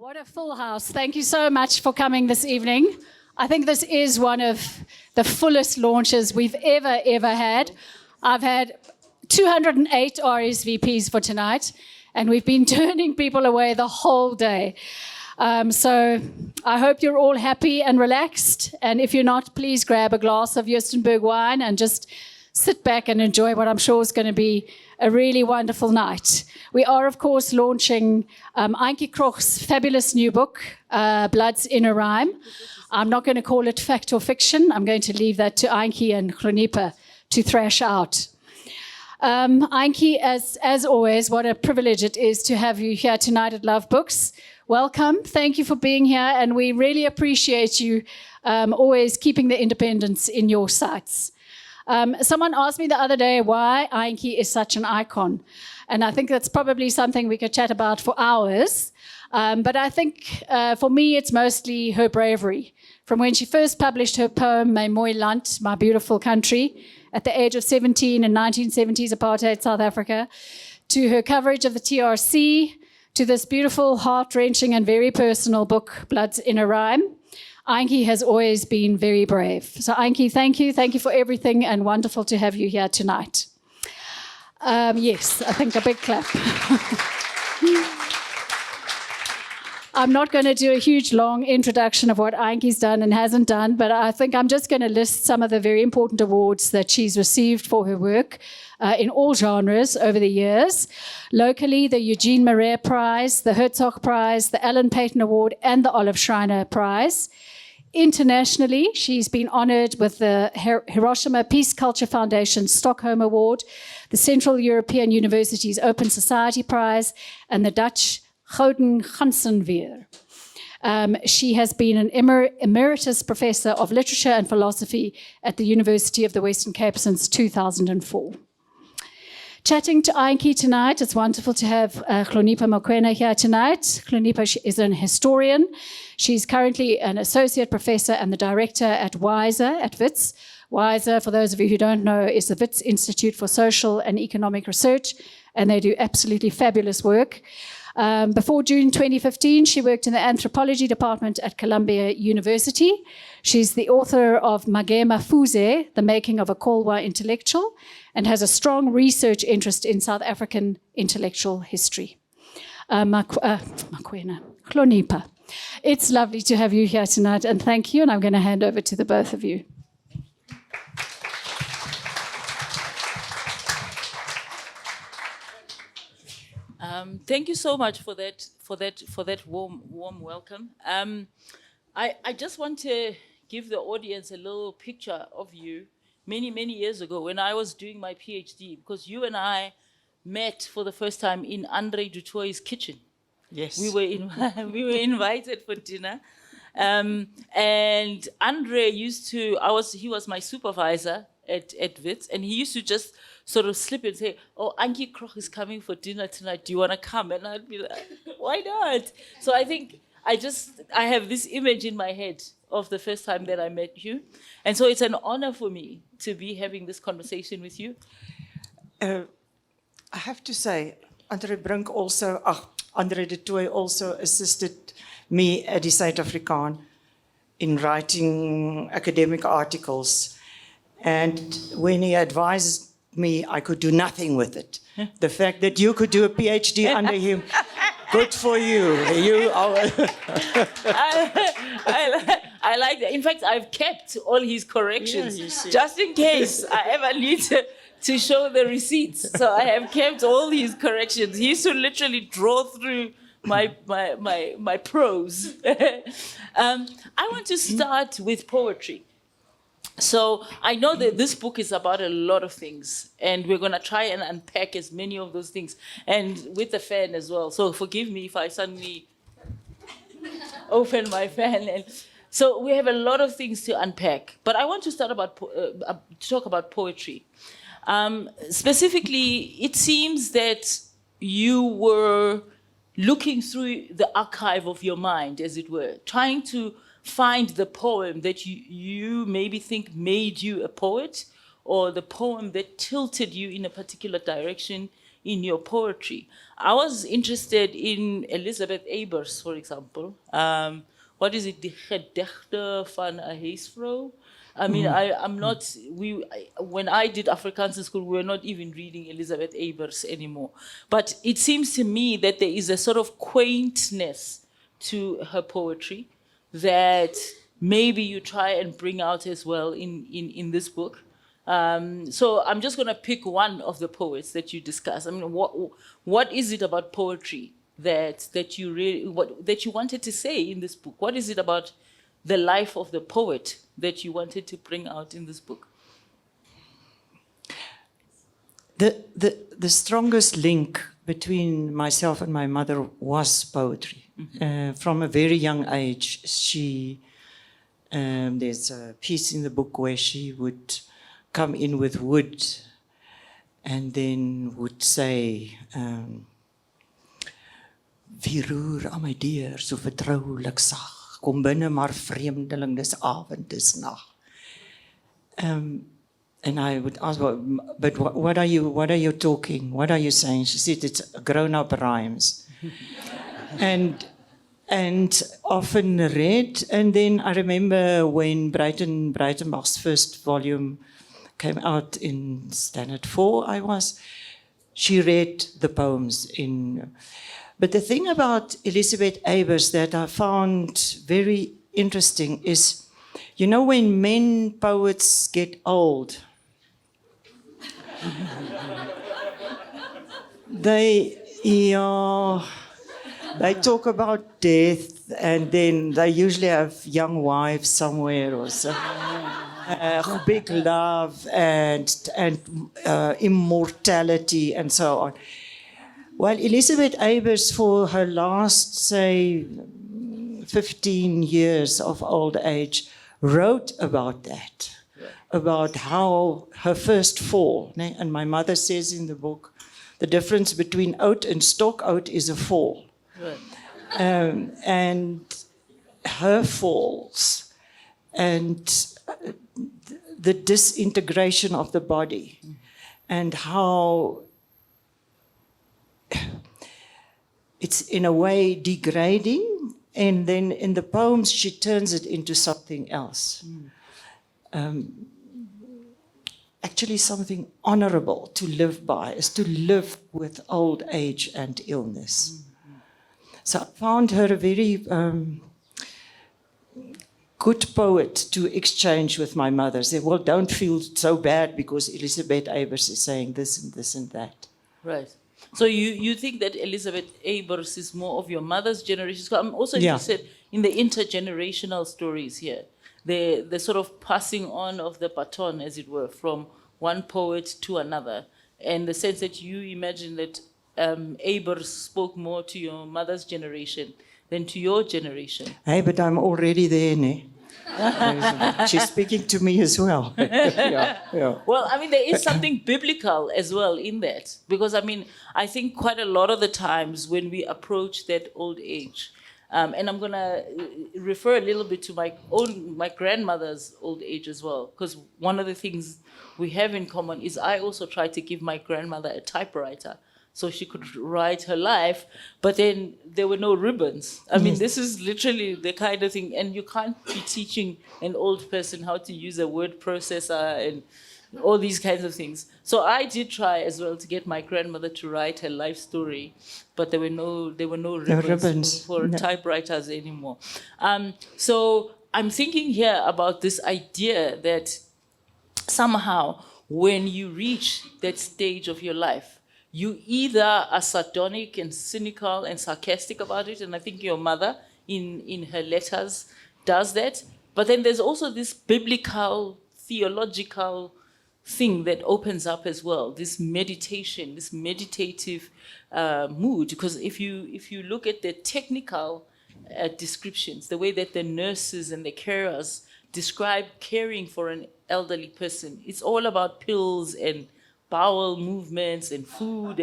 What a full house. Thank you so much for coming this evening. I think this is one of the fullest launches we've ever had. I've had 208 RSVPs for tonight, and we've been turning people away the whole day. So I hope you're all happy and relaxed. And if you're not, please grab a glass of Justenburg wine and just sit back and enjoy what I'm sure is going to be a really wonderful night. We are, of course, launching Antjie Krog's fabulous new book, Blood's Inner Rhyme. I'm not going to call it fact or fiction. I'm going to leave that to Antjie and Hlonipo to thrash out. Antjie, as always, what a privilege it is to have you here tonight at Love Books. Welcome. Thank you for being here, and we really appreciate you always keeping the independence in your sights. Someone asked me the other day why Antjie is such an icon, and I think that's probably something we could chat about for hours. But I think for me, it's mostly her bravery. From when she first published her poem, My Mooi Land, My Beautiful Country, at the age of 17 in 1970s apartheid South Africa, to her coverage of the TRC, to this beautiful, heart-wrenching and very personal book, Blood's Inner Rhyme. Antjie has always been very brave. So Antjie, thank you. Thank you for everything, and wonderful to have you here tonight. Yes, I think a big clap. I'm not going to do a huge, long introduction of what Antjie's done and hasn't done, but I think I'm just going to list some of the very important awards that she's received for her work in all genres over the years. Locally, the Eugene Marais Prize, the Herzog Prize, the Alan Paton Award, and the Olive Schreiner Prize. Internationally, she's been honored with the Hiroshima Peace Culture Foundation Stockholm Award, the Central European University's Open Society Prize, and the Dutch Gouden Gansenveer. She has been an emeritus professor of literature and philosophy at the University of the Western Cape since 2004. Chatting to Antjie tonight, it's wonderful to have Hlonipo Mokoena here tonight. Hlonipo is an historian. She's currently an associate professor and the director at WISER at WITS. WISER, for those of you who don't know, is the WITS Institute for Social and Economic Research, and they do absolutely fabulous work. Before June 2015, she worked in the anthropology department at Columbia University. She's the author of Magema Fuze, The Making of a Kolwa Intellectual, and has a strong research interest in South African intellectual history. Mokoena, Hlonipo. It's lovely to have you here tonight, and thank you, and I'm going to hand over to the both of you. Thank you so much for that warm welcome. I just want to give the audience a little picture of you many years ago when I was doing my PhD, because you and I met for the first time in Andre du Toit's kitchen. Yes. We were invited for dinner. And Andre he was my supervisor at WITS, and he used to just sort of slip and say, "Oh, Antjie Krog is coming for dinner tonight. Do you want to come?" And I'd be like, "Why not?" So I think I have this image in my head of the first time that I met you. And so it's an honor for me to be having this conversation with you. I have to say, Andre du Toit also assisted me at the South Afrikaan in writing academic articles. And when he advised me, I could do nothing with it. The fact that you could do a PhD under him, good for you. You are. I like that. In fact, I've kept all his corrections, just in case I ever need to show the receipts. So I have kept all his corrections. He used to literally draw through my prose. I want to start with poetry. So I know that this book is about a lot of things, and we're going to try and unpack as many of those things, and with the fan as well. So forgive me if I suddenly open my fan. So we have a lot of things to unpack, but I want to start talk about poetry. Specifically, it seems that you were looking through the archive of your mind, as it were, trying to find the poem that you maybe think made you a poet, or the poem that tilted you in a particular direction in your poetry. I was interested in Elizabeth Abers, for example. What is it? Die Gedichte van 'n Huisvrou. I mean, I'm not, when I did Afrikaans in school, we were not even reading Elizabeth Abers anymore. But it seems to me that there is a sort of quaintness to her poetry that maybe you try and bring out as well in this book. So I'm just going to pick one of the poets that you discuss. I mean, what is it about poetry that you wanted to say in this book? What is it about the life of the poet that you wanted to bring out in this book? The strongest link between myself and my mother was poetry. From a very young age, there's a piece in the book where she would come in with wood and then would say, wie roer aan my deur so vertroulik sag, kom binne maar vreemdeling, dis avond, dis nag. And I would ask, but what are you talking? What are you saying? She said, it's grown-up rhymes. and often read. And then I remember when Breitenbach's first volume came out in Standard 4, she read the poems in. But the thing about Elizabeth Abers that I found very interesting is, you know, when men poets get old, they talk about death, and then they usually have young wives somewhere or so. Big love and immortality and so on. Well, Elizabeth Abers, for her last, say, 15 years of old age, wrote about that, about how her first fall, and my mother says in the book, the difference between oat and stock oat is a fall. Right. And her falls and the disintegration of the body and how it's in a way degrading, and then in the poems she turns it into something else. Actually something honorable to live by is to live with old age and illness. So I found her a very good poet to exchange with my mother. Say, well, don't feel so bad because Elizabeth Abers is saying this and this and that. Right. So you think that Elizabeth Abers is more of your mother's generation? So I'm also interested in the intergenerational stories here. The sort of passing on of the baton, as it were, from one poet to another. And the sense that you imagine that Abers spoke more to your mother's generation than to your generation. Hey, but I'm already there, ne? She's speaking to me as well. yeah. Well, I mean, there is something biblical as well in that. Because, I mean, I think quite a lot of the times when we approach that old age, and I'm going to refer a little bit to my grandmother's old age as well, because one of the things we have in common is I also tried to give my grandmother a typewriter so she could write her life, but then there were no ribbons. I mean, this is literally the kind of thing, and you can't be teaching an old person how to use a word processor and all these kinds of things. So I did try as well to get my grandmother to write her life story, but there were no ribbons for typewriters anymore. So I'm thinking here about this idea that somehow when you reach that stage of your life, you either are sardonic and cynical and sarcastic about it, and I think your mother in her letters does that, but then there's also this biblical, theological thing that opens up as well, this meditation, this meditative mood, because if you look at the technical descriptions, the way that the nurses and the carers describe caring for an elderly person, it's all about pills and bowel movements and food,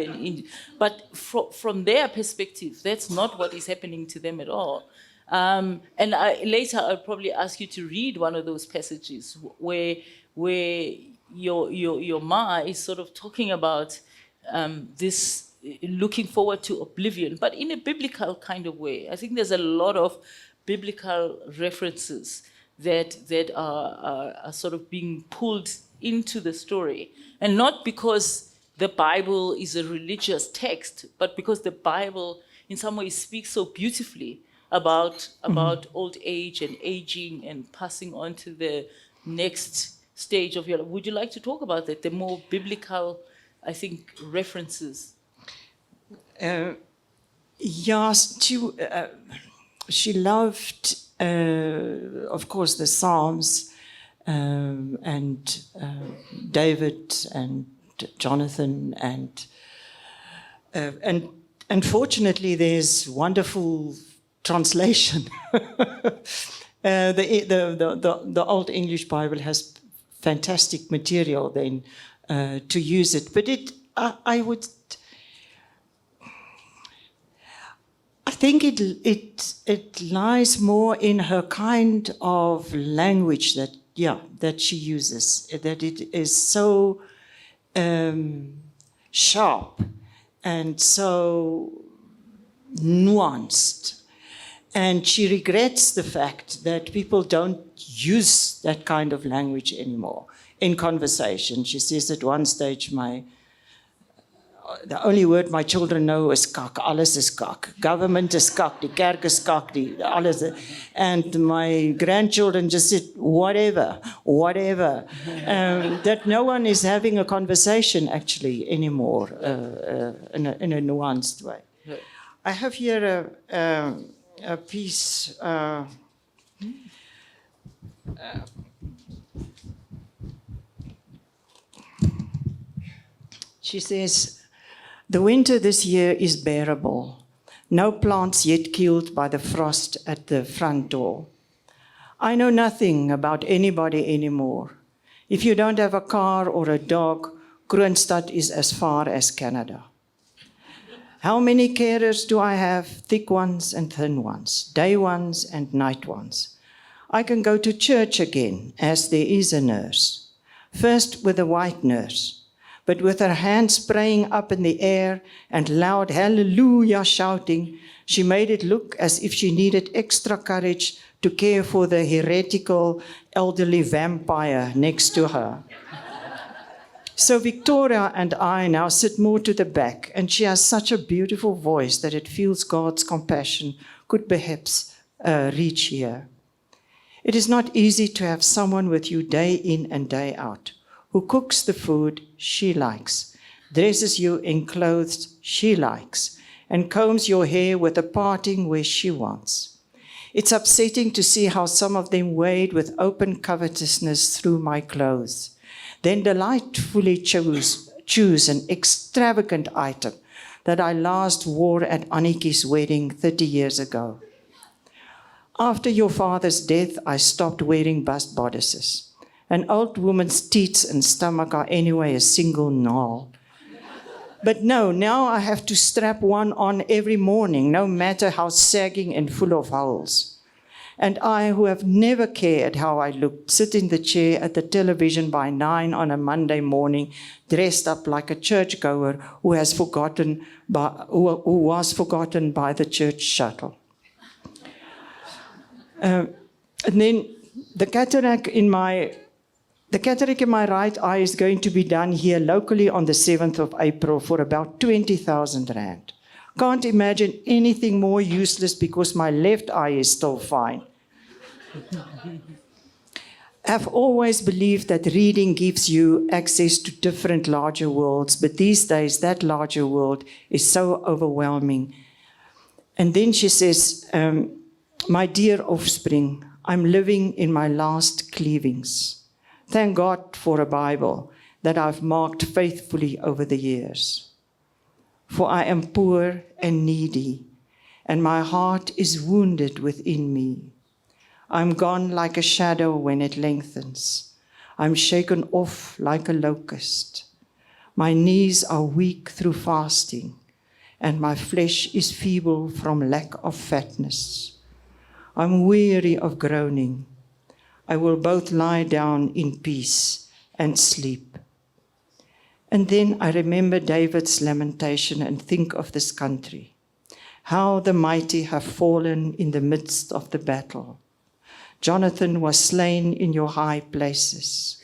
but from their perspective, that's not what is happening to them at all. And later I'll probably ask you to read one of those passages where your ma is sort of talking about this looking forward to oblivion, but in a biblical kind of way. I think there's a lot of biblical references that are sort of being pulled into the story, and not because the Bible is a religious text, but because the Bible in some ways speaks so beautifully about old age and aging and passing on to the next stage of your life. Would you like to talk about that, the more biblical, I think, references? Yes, she loved, of course, the Psalms and David and Jonathan, and unfortunately, there's wonderful translation. The Old English Bible has fantastic material then to use it, but I think it lies more in her kind of language that she uses, that it is so sharp and so nuanced. And she regrets the fact that people don't use that kind of language anymore in conversation. She says at one stage, the only word my children know is kak. Alles is kak. Government is kak. Die kerk is kak. Alles. And my grandchildren just said, whatever. That no one is having a conversation actually anymore in a nuanced way. I have here a piece. She says, the winter this year is bearable. No plants yet killed by the frost at the front door. I know nothing about anybody anymore. If you don't have a car or a dog, Kroonstad is as far as Canada. How many carers do I have? Thick ones and thin ones, day ones and night ones. I can go to church again, as there is a nurse. First with a white nurse, but with her hands spraying up in the air and loud hallelujah shouting, she made it look as if she needed extra courage to care for the heretical elderly vampire next to her. So Victoria and I now sit more to the back, and she has such a beautiful voice that it feels God's compassion could perhaps reach here. It is not easy to have someone with you day in and day out, who cooks the food she likes, dresses you in clothes she likes, and combs your hair with a parting where she wants. It's upsetting to see how some of them wade with open covetousness through my clothes, then delightfully choose an extravagant item that I last wore at Annetjie's wedding 30 years ago. After your father's death, I stopped wearing bust bodices. An old woman's teats and stomach are anyway a single gnarl. But no, now I have to strap one on every morning, no matter how sagging and full of holes. And I, who have never cared how I looked, sit in the chair at the television by 9 on a Monday morning, dressed up like a churchgoer who was forgotten by the church shuttle. And then the cataract in my right eye is going to be done here locally on the 7th of April for about 20,000 rand. Can't imagine anything more useless because my left eye is still fine. I've always believed that reading gives you access to different larger worlds, but these days that larger world is so overwhelming. And then she says, my dear offspring, I'm living in my last cleavings. Thank God for a Bible that I've marked faithfully over the years. For I am poor and needy, and my heart is wounded within me. I'm gone like a shadow when it lengthens. I'm shaken off like a locust. My knees are weak through fasting, and my flesh is feeble from lack of fatness. I'm weary of groaning. I will both lie down in peace and sleep. And then I remember David's lamentation and think of this country, how the mighty have fallen in the midst of the battle. Jonathan was slain in your high places.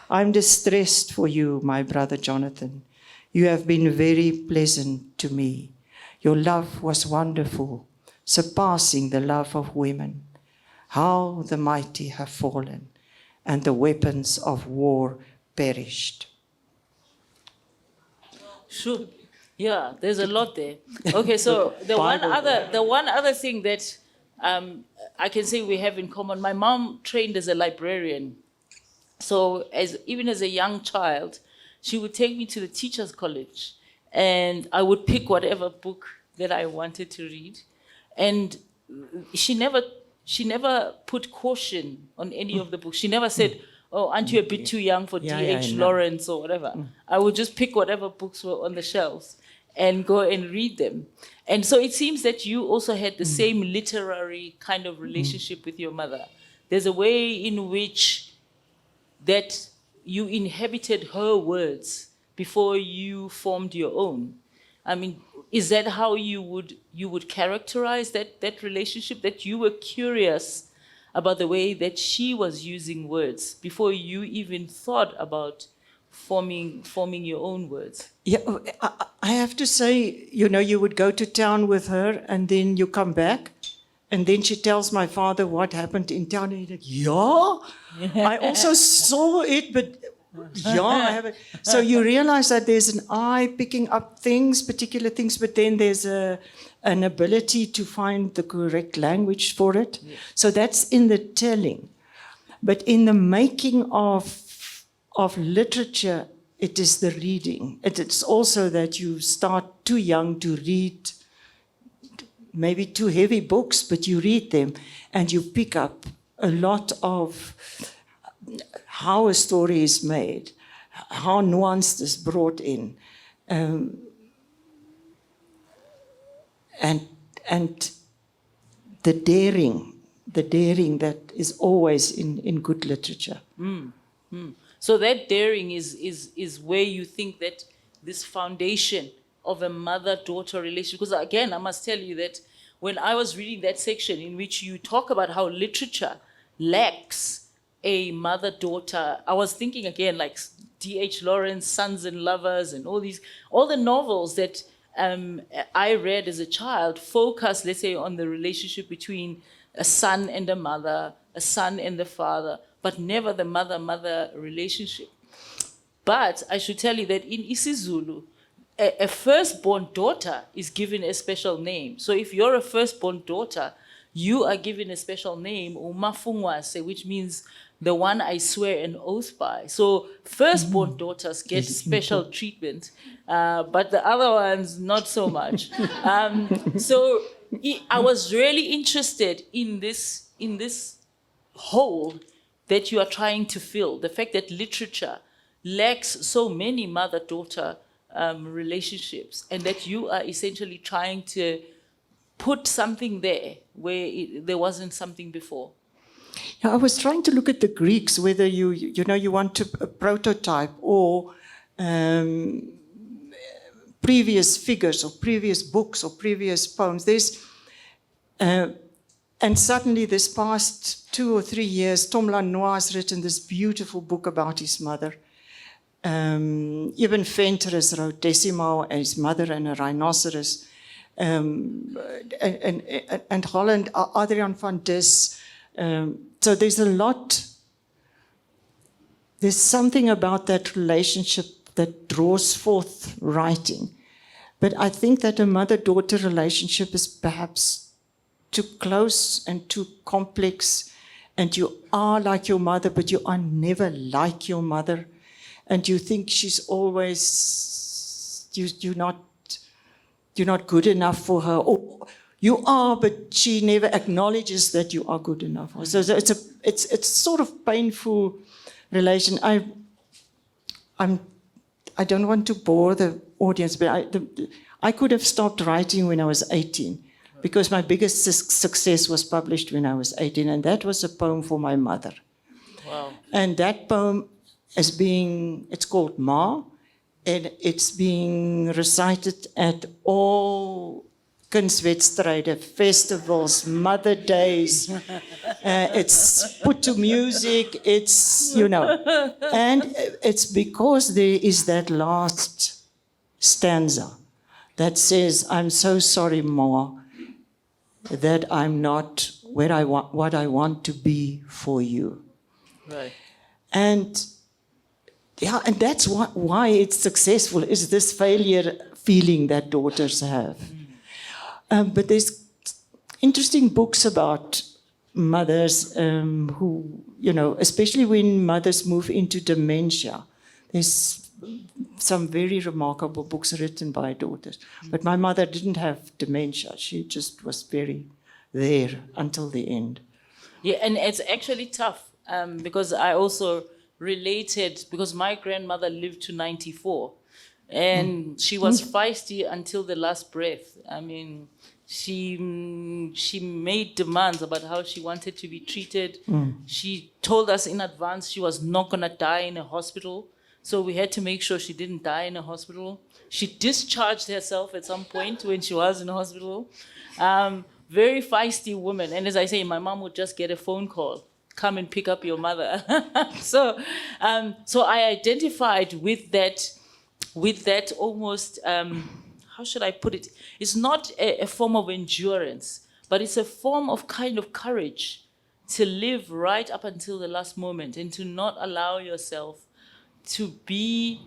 I'm distressed for you, my brother Jonathan. You have been very pleasant to me. Your love was wonderful, surpassing the love of women. How the mighty have fallen, and the weapons of war perished. Sure. Yeah, there's a lot there. Okay, so the one other thing that I can say we have in common, my mom trained as a librarian. So even as a young child, she would take me to the teachers' college, and I would pick whatever book that I wanted to read. And she never put caution on any of the books. She never said, oh, aren't you a bit too young for D.H. Lawrence or whatever? I would just pick whatever books were on the shelves and go and read them. And so it seems that you also had the same literary kind of relationship with your mother. There's a way in which that you inhabited her words before you formed your own. I mean, is that how you would characterize that relationship, that you were curious about the way that she was using words before you even thought about forming your own words? Yeah, I have to say, you would go to town with her and then you come back and then she tells my father what happened in town and he's like, yeah, I also saw it, but yeah, I haven't. So you realize that there's an eye picking up things, particular things, but then there's an ability to find the correct language for it. Yeah. So that's in the telling. But in the making of literature, it is the reading. It's also that you start too young to read maybe too heavy books, but you read them and you pick up a lot of how a story is made, how nuanced is brought in, and the daring that is always in good literature. So that daring is where you think that this foundation of a mother-daughter relationship, because again, I must tell you that when I was reading that section in which you talk about how literature lacks a mother-daughter, I was thinking again like D.H. Lawrence, Sons and Lovers, and all the novels that I read as a child focus, let's say, on the relationship between a son and a mother, a son and the father, but never the mother-mother relationship. But I should tell you that in isiZulu, a firstborn daughter is given a special name. So if you're a firstborn daughter, you are given a special name, umafungwase, which means the one I swear an oath by. So firstborn daughters get special treatment, but the other ones, not so much. So I was really interested in this hole that you are trying to fill, the fact that literature lacks so many mother-daughter relationships, and that you are essentially trying to put something there where there wasn't something before. Yeah, I was trying to look at the Greeks, whether you want a prototype or previous figures or previous books or previous poems. And suddenly this past 2 or 3 years, Tom Lanois has written this beautiful book about his mother. Even Venter has wrote Decimo and his mother and a rhinoceros. And Holland, Adriaan van Dis. So there's a lot. There's something about that relationship that draws forth writing. But I think that a mother-daughter relationship is perhaps too close and too complex. And you are like your mother, but you are never like your mother. And you think she's always, you're not good enough for her. Or you are, but she never acknowledges that you are good enough. So it's sort of painful relation. I don't want to bore the audience, but I could have stopped writing when I was 18 because my biggest success was published when I was 18, and that was a poem for my mother. Wow. And that poem, it's called Ma, and it's being recited at all kunstwedstryde, festivals, Mother Days. It's put to music, it's, you know. And it's because there is that last stanza that says, I'm so sorry, Ma, that I'm not where I want, what I want to be for you. Right. And yeah, and that's why it's successful, is this failure feeling that daughters have. But there's interesting books about mothers who, you know, especially when mothers move into dementia. There's some very remarkable books written by daughters. But my mother didn't have dementia. She just was very there until the end. Yeah, and it's actually tough because I also related, because my grandmother lived to 94 and she was feisty until the last breath. I mean, she made demands about how she wanted to be treated. She told us in advance she was not going to die in a hospital. So we had to make sure she didn't die in a hospital. She discharged herself at some point when she was in a hospital. Very feisty woman. And as I say, my mom would just get a phone call. Come and pick up your mother. So I identified with that almost, how should I put it? It's not a form of endurance, but it's a form of kind of courage to live right up until the last moment and to not allow yourself to be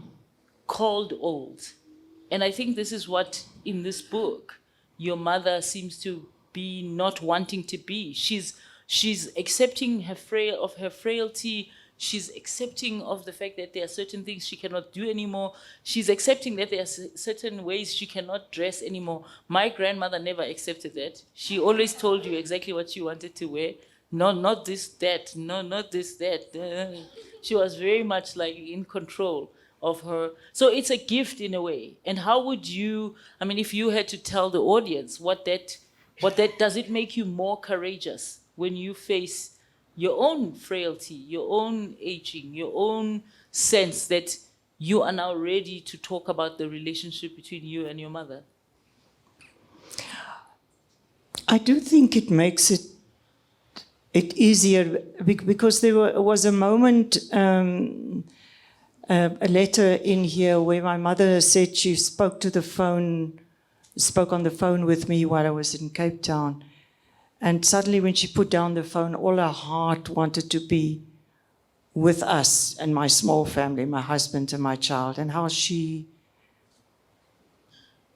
called old. And I think this is what, in this book, your mother seems to be not wanting to be. She's accepting her frailty. She's accepting of the fact that there are certain things she cannot do anymore. She's accepting that there are certain ways she cannot dress anymore. My grandmother never accepted that. She always told you exactly what she wanted to wear. No, not this, that. No, not this, that. She was very much like in control of her. So it's a gift in a way. And how would you, I mean, if you had to tell the audience what that, does it make you more courageous when you face your own frailty, your own aging, your own sense that you are now ready to talk about the relationship between you and your mother? I do think it makes it easier because there was a moment, a letter in here where my mother said she spoke on the phone with me while I was in Cape Town. And suddenly when she put down the phone, all her heart wanted to be with us and my small family, my husband and my child, and how she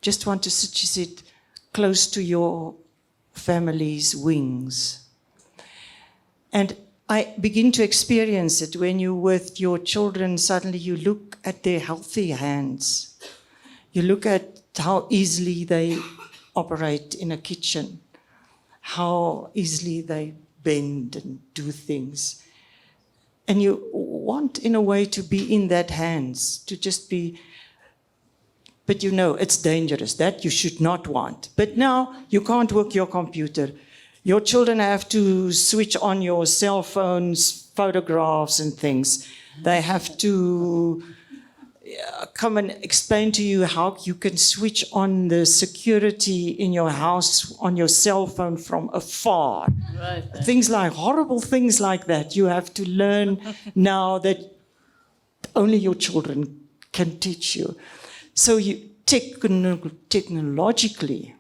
just wanted to sit, she said, close to your family's wings. And I begin to experience it when you're with your children, suddenly you look at their healthy hands. You look at how easily they operate in a kitchen, how easily they bend and do things. And you want, in a way, to be in that hands, to just be, but you know, it's dangerous. That you should not want. But now you can't work your computer. Your children have to switch on your cell phones, photographs and things. They have to come and explain to you how you can switch on the security in your house on your cell phone from afar. Right. Things like, horrible things like that. You have to learn now that only your children can teach you. So you technologically,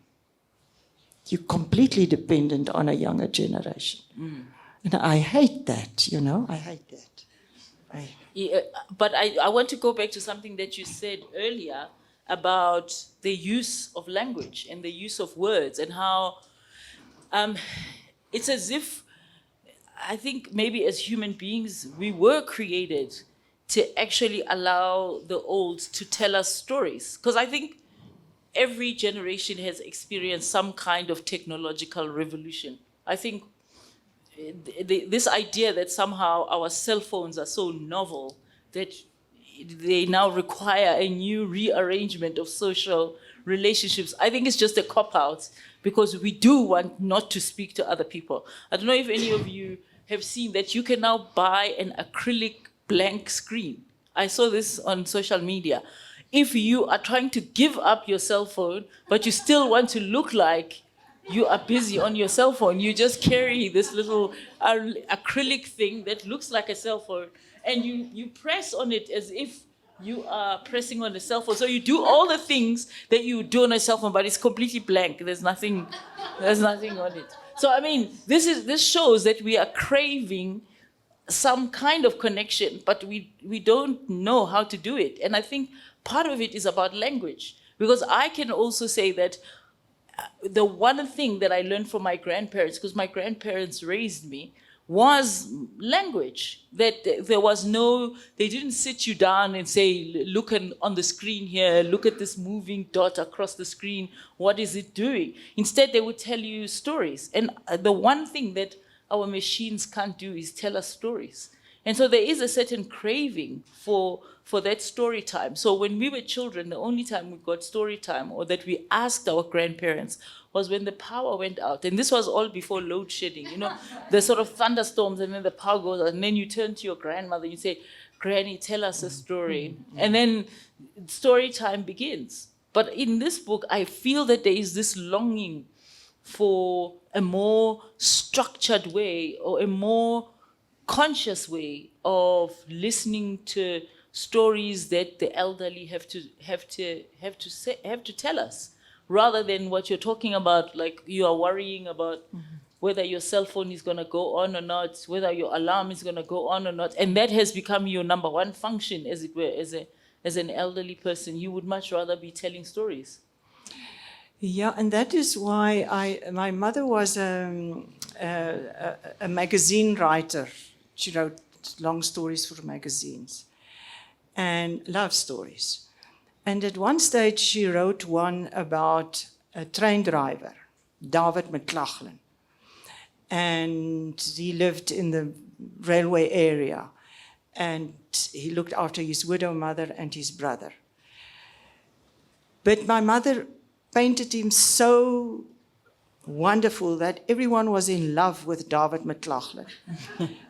you're completely dependent on a younger generation. And I hate that, you know, I hate that. Yeah, but I want to go back to something that you said earlier about the use of language and the use of words and how it's as if, I think maybe as human beings, we were created to actually allow the old to tell us stories. Because I think every generation has experienced some kind of technological revolution. I think this idea that somehow our cell phones are so novel that they now require a new rearrangement of social relationships, I think it's just a cop-out because we do want not to speak to other people. I don't know if any of you have seen that you can now buy an acrylic blank screen. I saw this on social media. if you are trying to give up your cell phone, but you still want to look like you are busy on your cell phone, you just carry this little acrylic thing that looks like a cell phone, and you press on it as if you are pressing on a cell phone. So you do all the things that you do on a cell phone, but it's completely blank. There's nothing on it. So I mean, this shows that we are craving some kind of connection, but we don't know how to do it. And I think part of it is about language, because I can also say that the one thing that I learned from my grandparents, because my grandparents raised me, was language. That they didn't sit you down and say, look on the screen here, look at this moving dot across the screen, what is it doing? Instead, they would tell you stories. And the one thing that our machines can't do is tell us stories. And so there is a certain craving for that story time. So when we were children, the only time we got story time or that we asked our grandparents was when the power went out. And this was all before load shedding, the sort of thunderstorms, and then the power goes out, and then you turn to your grandmother and you say, Granny, tell us a story. And then story time begins. But in this book, I feel that there is this longing for a more structured way or a more conscious way of listening to stories that the elderly have to tell us, rather than what you're talking about, like you are worrying about whether your cell phone is going to go on or not, whether your alarm is going to go on or not, and that has become your number one function, as it were, as an elderly person. You would much rather be telling stories. Yeah, and that is why my mother was a magazine writer. She wrote long stories for magazines and love stories. And at one stage, she wrote one about a train driver, David McLachlan. And he lived in the railway area. And he looked after his widow mother and his brother. But my mother painted him so wonderful that everyone was in love with David McLachlan.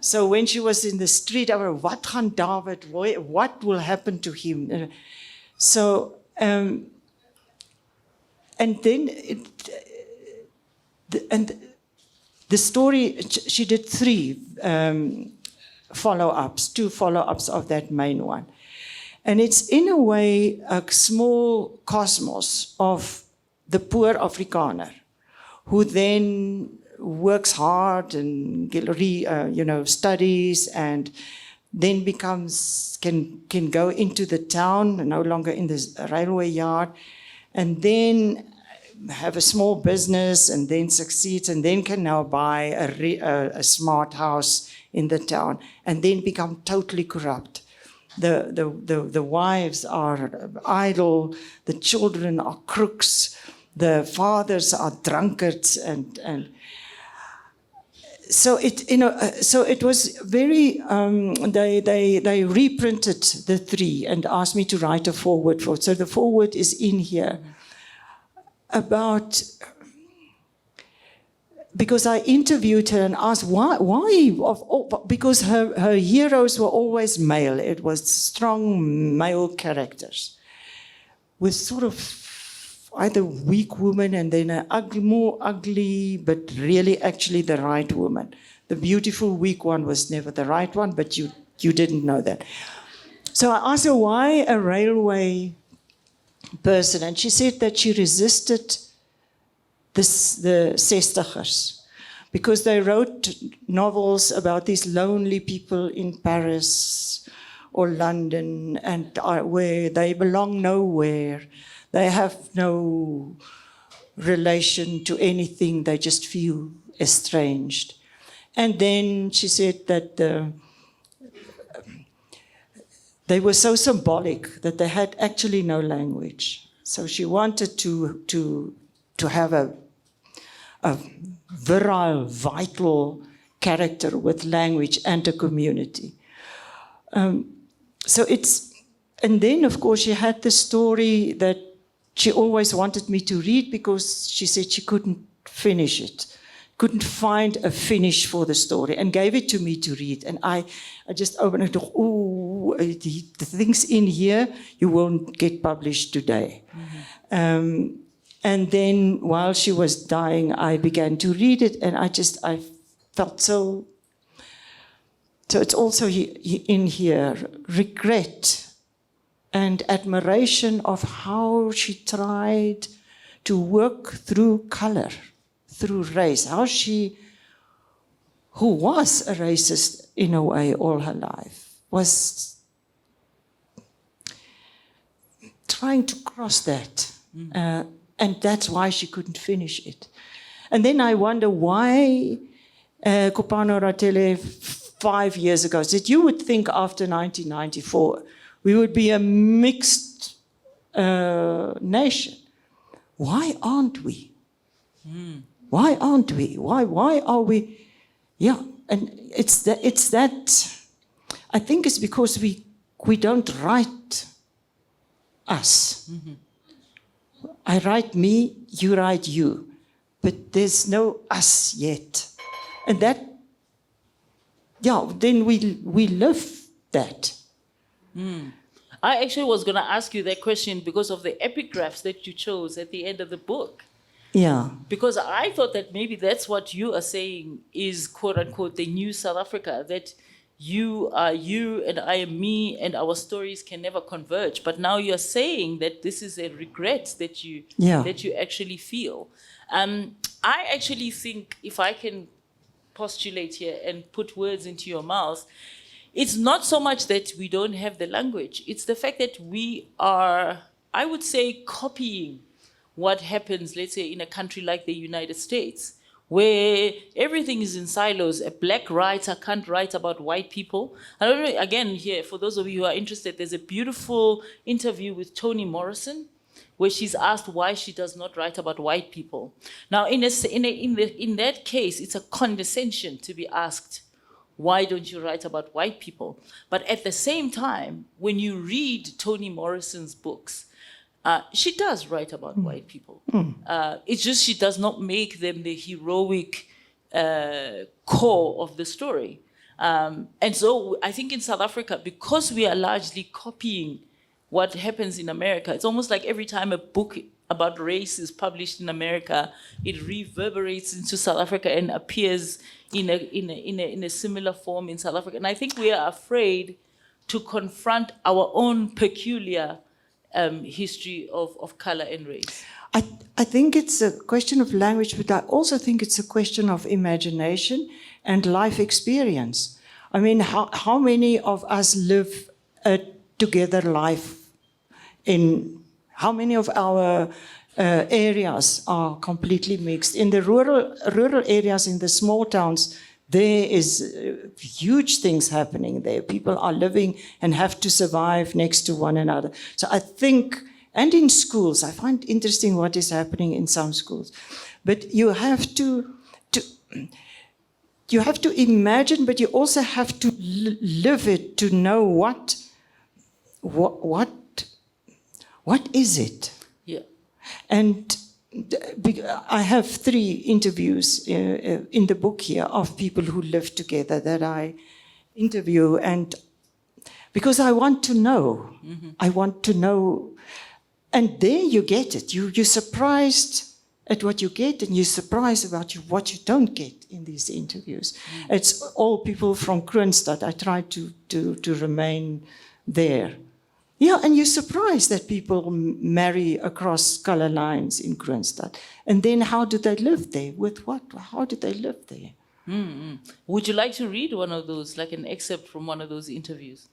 So when she was in the street, I was, what gaan David, what will happen to him? So, and then, the story, she did 3 follow-ups, 2 follow-ups of that main one. And it's in a way a small cosmos of the poor Afrikaner, who then works hard and studies, and then can go into the town, no longer in the railway yard, and then have a small business, and then succeeds, and then can now buy a smart house in the town, and then become totally corrupt. The wives are idle, the children are crooks, the fathers are drunkards, and so it was very. They reprinted the 3 and asked me to write a foreword for it. So the foreword is in here about. Because I interviewed her and asked why because her heroes were always male. It was strong male characters with sort of either weak woman and then an more ugly, but really actually the right woman. The beautiful weak one was never the right one, but you didn't know that. So I asked her why a railway person, and she said that she resisted the 60ers, because they wrote novels about these lonely people in Paris or London, and where they belong nowhere. They have no relation to anything. They just feel estranged. And then she said that they were so symbolic that they had actually no language. So she wanted to have a virile, vital character with language and a community. And then, of course, she had the story that she always wanted me to read, because she said she couldn't finish it, couldn't find a finish for the story, and gave it to me to read. And I just opened it, ooh, the things in here, you won't get published today. And then while she was dying, I began to read it, and I felt so it's also in here, regret and admiration of how she tried to work through color, through race, who was a racist in a way all her life, was trying to cross that. And that's why she couldn't finish it. And then I wonder why Kopano Ratele 5 years ago said, you would think after 1994 we would be a mixed nation. Why aren't we? Why aren't we? Why are we? Yeah, and it's that. I think it's because we don't write us. I write me, you write you, but there's no us yet, and that. Yeah, then we live that. I actually was going to ask you that question because of the epigraphs that you chose at the end of the book. Yeah. Because I thought that maybe that's what you are saying is, quote unquote, the new South Africa, that you are you and I am me and our stories can never converge. But now you're saying that this is a regret that you actually feel. I actually think, if I can postulate here and put words into your mouth, it's not so much that we don't have the language, it's the fact that we are, I would say, copying what happens, let's say, in a country like the United States, where everything is in silos. A black writer can't write about white people. I don't know, again, here, for those of you who are interested, there's a beautiful interview with Toni Morrison, where she's asked why she does not write about white people. Now, in that case, it's a condescension to be asked, why don't you write about white people? But at the same time, when you read Toni Morrison's books, she does write about white people. It's just she does not make them the heroic core of the story. And so I think in South Africa, because we are largely copying what happens in America, it's almost like every time a book about race is published in America, it reverberates into South Africa and appears in a similar form in South Africa. And I think we are afraid to confront our own peculiar history of color and race. I think it's a question of language, but I also think it's a question of imagination and life experience. I mean, how many of us live a together life in how many of our areas are completely mixed? In the rural areas, in the small towns, there is huge things happening there. People are living and have to survive next to one another. So I think, and in schools, I find interesting what is happening in some schools. But you have to imagine, but you also have to live it to know what is it? Yeah. And I have 3 interviews in the book here of people who live together that I interview, and because I want to know, I want to know, and there you get it. You're surprised at what you get, and you're surprised about what you don't get in these interviews. It's all people from Kroonstad. I try to remain there. Yeah, and you're surprised that people marry across color lines in Kroonstad. And then how do they live there? With what? How do they live there? Would you like to read one of those, like an excerpt from one of those interviews?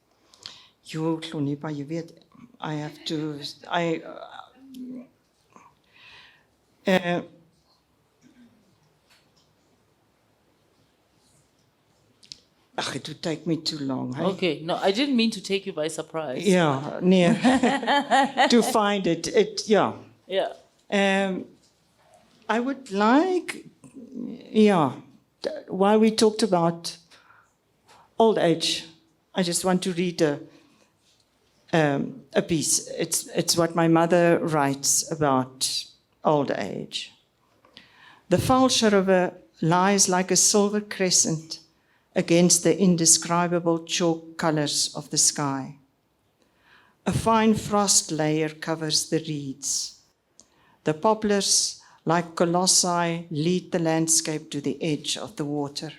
Jo, Hlonipo, jy weet, I have to... it would take me too long. Hey? Okay, no, I didn't mean to take you by surprise. Yeah, to find it, yeah. Yeah. I would like, while we talked about old age, I just want to read a piece. It's what my mother writes about old age. The Falsche River lies like a silver crescent against the indescribable chalk colors of the sky. A fine frost layer covers the reeds. The poplars, like colossi, lead the landscape to the edge of the water.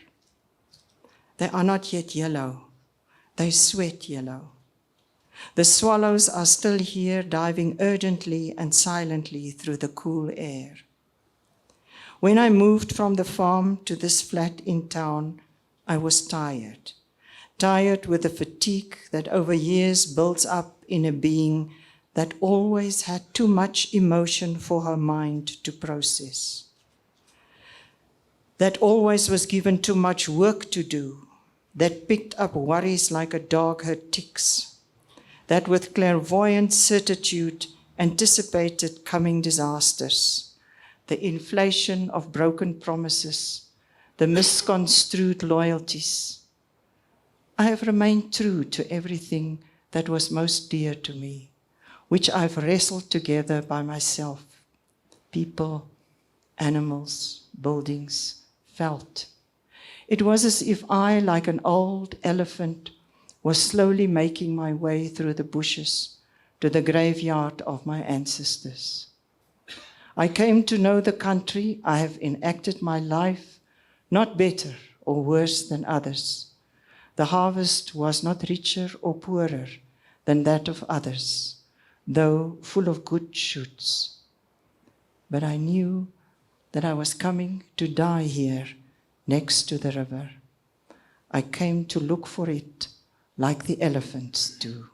They are not yet yellow. They sweat yellow. The swallows are still here, diving urgently and silently through the cool air. When I moved from the farm to this flat in town, I was tired. Tired with the fatigue that over years builds up in a being that always had too much emotion for her mind to process. That always was given too much work to do, that picked up worries like a dog her ticks, that with clairvoyant certitude anticipated coming disasters, the inflation of broken promises, the misconstrued loyalties. I have remained true to everything that was most dear to me, which I've wrestled together by myself. People, animals, buildings, felt. It was as if I, like an old elephant, was slowly making my way through the bushes to the graveyard of my ancestors. I came to know the country. I have enacted my life, not better or worse than others. The harvest was not richer or poorer than that of others, though full of good shoots. But I knew that I was coming to die here, next to the river. I came to look for it, like the elephants do.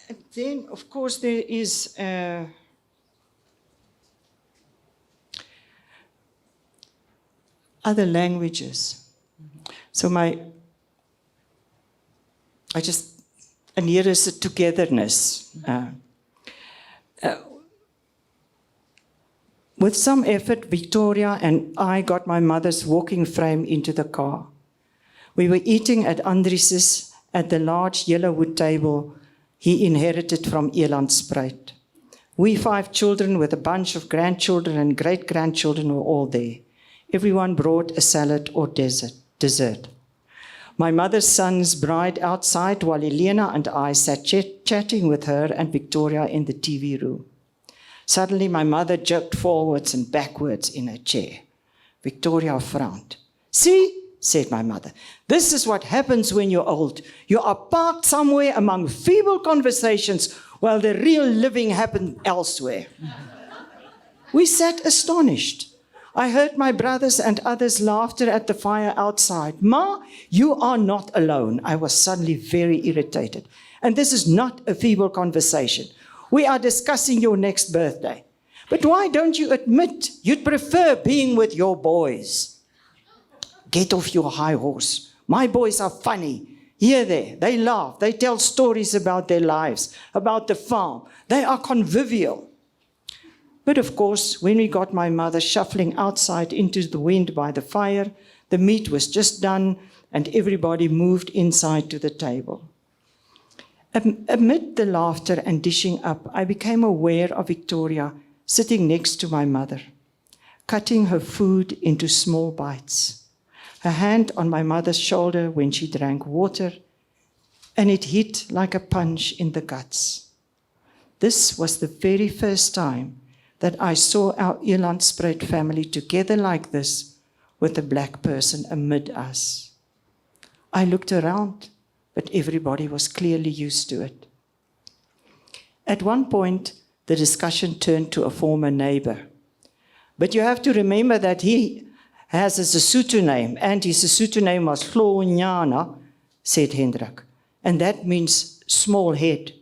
And then, of course, there is other languages. So and here is a togetherness. With some effort, Victoria and I got my mother's walking frame into the car. We were eating at Andries's at the large yellow wood table he inherited from Elandspruit. We 5 children with a bunch of grandchildren and great-grandchildren were all there. Everyone brought a salad or dessert. My mother's son's bride outside while Elena and I sat chatting with her and Victoria in the TV room. Suddenly, my mother jerked forwards and backwards in her chair. Victoria frowned. "See," said my mother, "this is what happens when you're old. You are parked somewhere among feeble conversations while the real living happens elsewhere." We sat astonished. I heard my brothers and others' laughter at the fire outside. "Ma, you are not alone." I was suddenly very irritated. "And this is not a feeble conversation. We are discussing your next birthday. But why don't you admit you'd prefer being with your boys?" "Get off your high horse. My boys are funny. Here they laugh. They tell stories about their lives, about the farm. They are convivial." But of course, when we got my mother shuffling outside into the wind by the fire, the meat was just done and everybody moved inside to the table. Amid the laughter and dishing up, I became aware of Victoria sitting next to my mother, cutting her food into small bites, her hand on my mother's shoulder when she drank water, and it hit like a punch in the guts. This was the very first time that I saw our Elandspruit family together like this with a black person amid us. I looked around, but everybody was clearly used to it. At one point, the discussion turned to a former neighbor. "But you have to remember that he has a Sesotho name, and his Sesotho name was Hlonipo," said Hendrik, "and that means small head."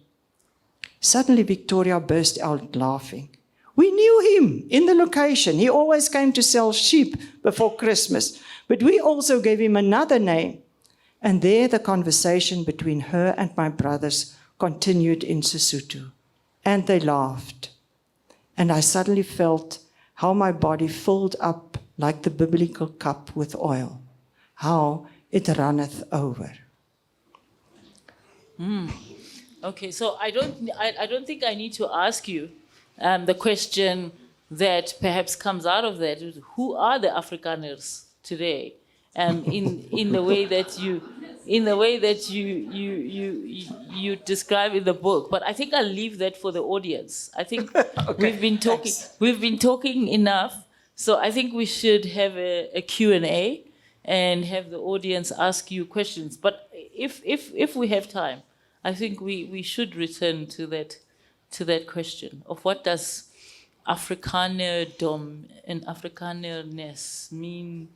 Suddenly, Victoria burst out laughing. "We knew him in the location. He always came to sell sheep before Christmas, but we also gave him another name." And there the conversation between her and my brothers continued in Sesotho, and they laughed. And I suddenly felt how my body filled up like the biblical cup with oil, how it runneth over. Okay, so I don't think I need to ask you the question that perhaps comes out of that is, who are the Afrikaners today? in the way that you describe in the book. But I think I'll leave that for the audience. I think we've been talking enough. So I think we should have a Q&A and have the audience ask you questions. But if we have time, I think we should return to that question of what does Afrikanerdom and Afrikanerness mean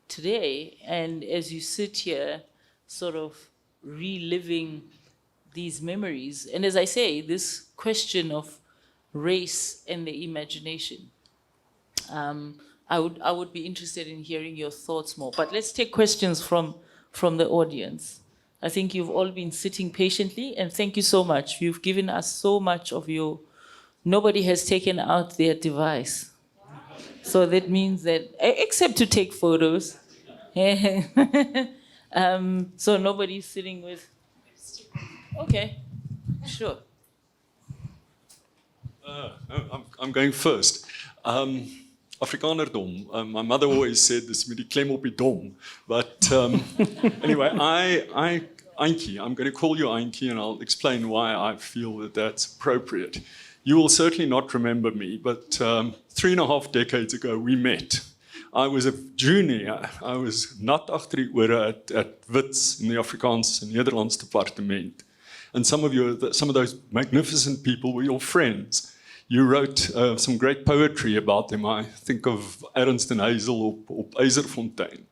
today. And as you sit here, sort of reliving these memories, and as I say, this question of race and the imagination, I would be interested in hearing your thoughts more. But let's take questions from the audience. I think you've all been sitting patiently, and thank you so much. You've given us so much of your. Nobody has taken out their device. So that means that, except to take photos. So nobody's sitting with. Okay, sure. I'm going first. Afrikanerdom. My mother always said this met die klem op die dom. But anyway, Antjie, I'm going to call you Antjie, and I'll explain why I feel that that's appropriate. You will certainly not remember me, but 3.5 decades ago we met. I was a junior. I was not agter die ore at Wits in the Afrikaans en Nederlands departement. And some of those magnificent people were your friends. You wrote some great poetry about them. I think of Ernst and Hazel op Serfontein.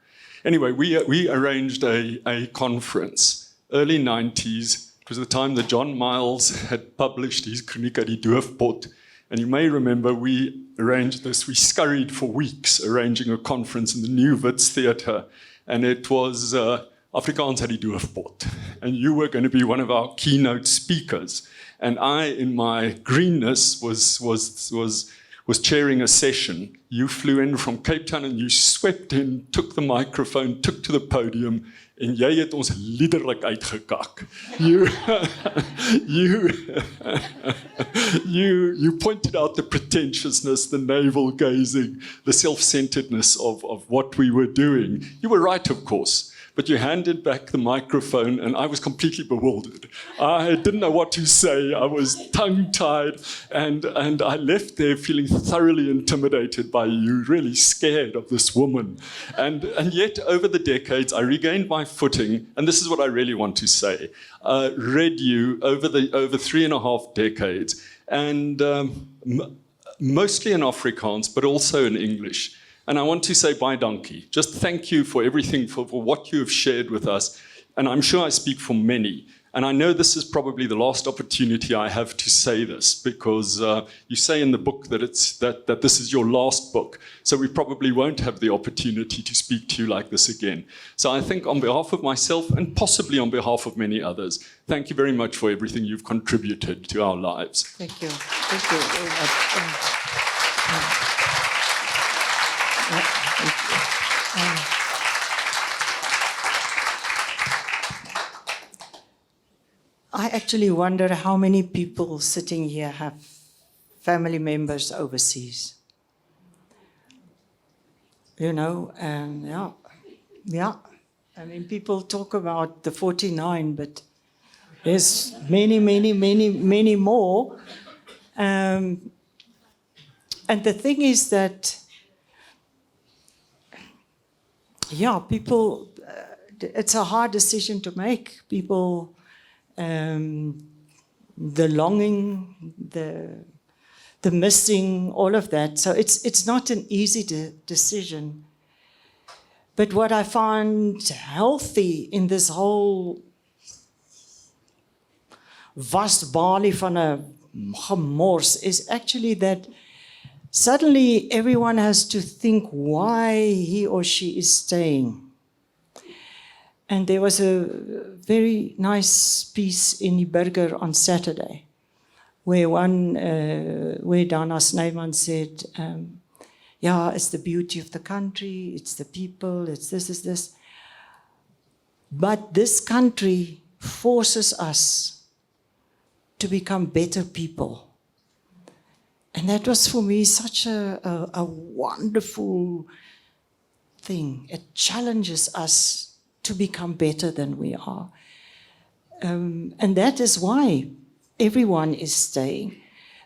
Anyway, we arranged a conference, early 90s. It was the time that John Miles had published his Chroniek uit die Doofpot. And you may remember we arranged this. We scurried for weeks arranging a conference in the New Wits Theatre. And it was Afrikaans uit die Doofpot. And you were going to be one of our keynote speakers. And I, in my greenness, was chairing a session. You flew in from Cape Town and you swept in, took the microphone, took to the podium, en jy het ons liederlik uitgekak. You pointed out the pretentiousness, the navel gazing, the self-centeredness of what we were doing. You were right, of course. But you handed back the microphone and I was completely bewildered. I didn't know what to say. I was tongue-tied and I left there feeling thoroughly intimidated by you, really scared of this woman. And yet over the decades I regained my footing, and this is what I really want to say. Read you over 3.5 decades, and mostly in Afrikaans, but also in English. And I want to say bye donkey. Just thank you for everything, for what you have shared with us. And I'm sure I speak for many. And I know this is probably the last opportunity I have to say this, because you say in the book that this is your last book. So we probably won't have the opportunity to speak to you like this again. So I think on behalf of myself and possibly on behalf of many others, thank you very much for everything you've contributed to our lives. Thank you. Thank you very much. I actually wonder how many people sitting here have family members overseas. You know, yeah. I mean, people talk about the 49, but there's many more. And the thing is that, yeah, people, it's a hard decision to make. People, the longing, the missing, all of that. So it's not an easy decision. But what I find healthy in this whole vast bali van 'n gemors is actually that suddenly everyone has to think why he or she is staying. And there was a very nice piece in Die Burger on Saturday where Dana Snyman said, yeah, it's the beauty of the country, it's the people, it's this. But this country forces us to become better people. And that was for me such a wonderful thing. It challenges us to become better than we are. And that is why everyone is staying.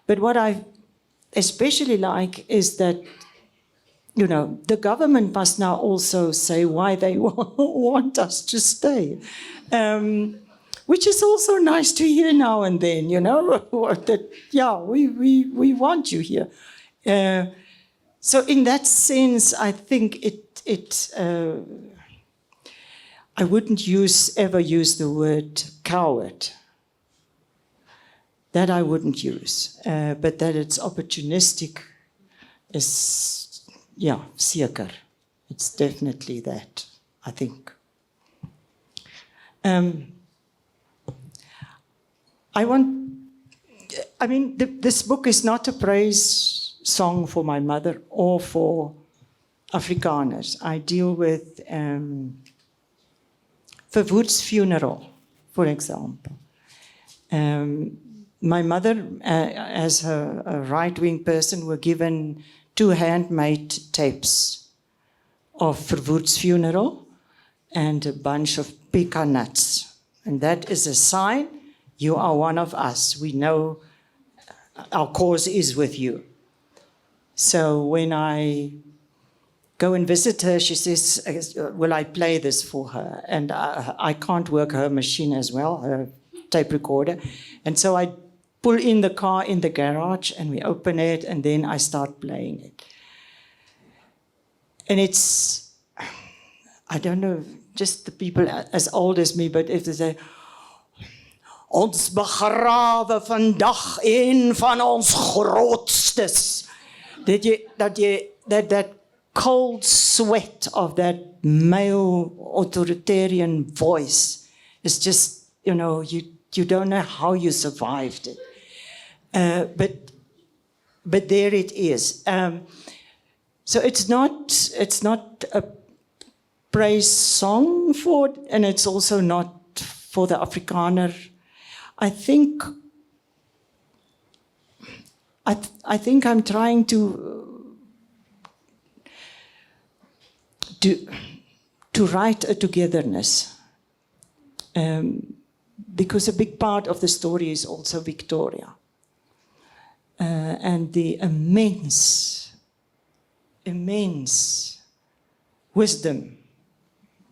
But what I especially like is that, you know, the government must now also say why they want us to stay. Which is also nice to hear now and then, you know, that, yeah, we want you here. So in that sense, I think I wouldn't ever use the word coward. That I wouldn't use. But that it's opportunistic is, yeah, seker. It's definitely that, I think. This book is not a praise song for my mother or for Afrikaners. I deal with Verwoerd's funeral, for example. My mother, as a right-wing person, were given 2 handmade tapes of Verwoerd's funeral and a bunch of pecan nuts. And that is a sign you are one of us. We know our cause is with you. So when I go and visit her, she says, will I play this for her? And I can't work her machine as well, her tape recorder. And so I pull in the car in the garage and we open it and then I start playing it. And it's, I don't know, just the people as old as me, but if they say, ons begrawe vandag een van ons grootstes. That cold sweat of that male authoritarian voice is just, you know, you don't know how you survived it. But there it is. So it's not a praise song for it, and it's also not for the Afrikaner. I think I'm trying to write a togetherness, because a big part of the story is also Victoria, and the immense wisdom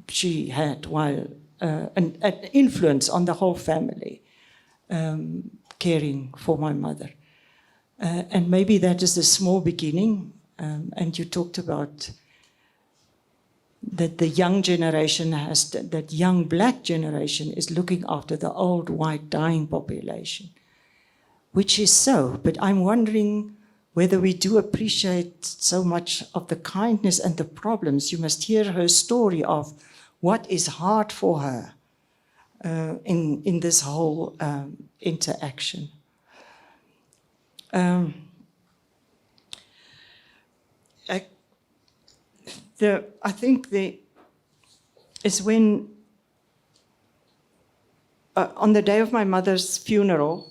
she had while an influence on the whole family. Caring for my mother. And maybe that is a small beginning. And you talked about that the young generation that young black generation is looking after the old white dying population, which is so. But I'm wondering whether we do appreciate so much of the kindness and the problems. You must hear her story of what is hard for her. In this whole interaction. I think is when, on the day of my mother's funeral,